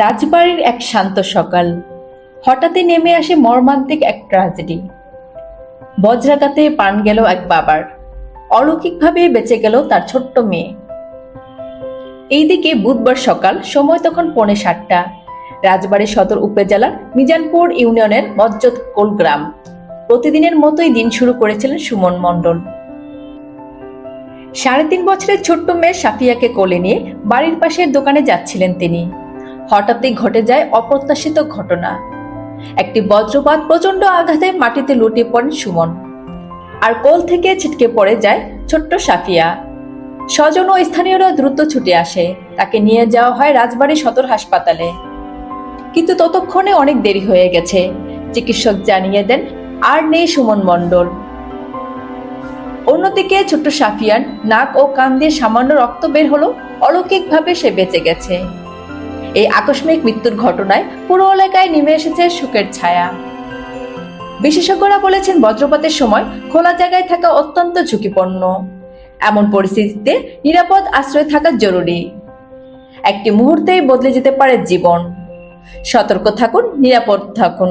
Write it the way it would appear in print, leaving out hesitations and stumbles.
রাজবাড়ির এক শান্ত সকাল। হঠাৎই নেমে আসে মর্মান্তিক এক ট্র্যাজেডি। বজ্রাঘাতে প্রাণ গেল এক বাবার। অলৌকিকভাবে বেঁচে গেল তার ছোট্ট মেয়ে। এইদিকে বুধবার সকাল, সময় তখন 7:45। রাজবাড়ী সদর উপজেলার মিজানপুর ইউনিয়নের মজ্জদকোল গ্রাম। প্রতিদিনের মতোই দিন শুরু করেছিলেন সুমন মণ্ডল। 3.5 বছরের ছোট্ট মেয়ে সাফিয়াকে কোলে নিয়ে বাড়ির পাশের দোকানে যাচ্ছিলেন তিনি। হঠাৎই ঘটে যায় অপ্রত্যাশিত ঘটনা। একটি বজ্রপাত প্রচন্ড আঘাতে মাটিতে লুটিয়ে পড়েন সুমন, আর কোল থেকে ছিটকে পড়ে যায় ছোট্ট সাফিয়া। স্বজন ও স্থানীয়রা দ্রুত ছুটে আসে, তাকে নিয়ে যাওয়া হয় রাজবাড়ী সদর হাসপাতালে। কিন্তু ততক্ষণে অনেক দেরি হয়ে গেছে। চিকিৎসক জানিয়ে দেন আর নেই সুমন মণ্ডল। অন্যদিকে ছোট্ট সাফিয়ার নাক ও কান দিয়ে সামান্য রক্ত বের হলো, অলৌকিকভাবে সে বেঁচে গেছে। এই আকস্মিক মৃত্যুর ঘটনায় পুরো এলাকায় নেমে এসেছে শোকের ছায়া। বিশেষজ্ঞরা বলেছেন, বজ্রপাতের সময় খোলা জায়গায় থাকা অত্যন্ত ঝুঁকিপূর্ণ। এমন পরিস্থিতিতে নিরাপদ আশ্রয় থাকা জরুরি। একটি মুহূর্তেই বদলে যেতে পারে জীবন। সতর্ক থাকুন, নিরাপদ থাকুন।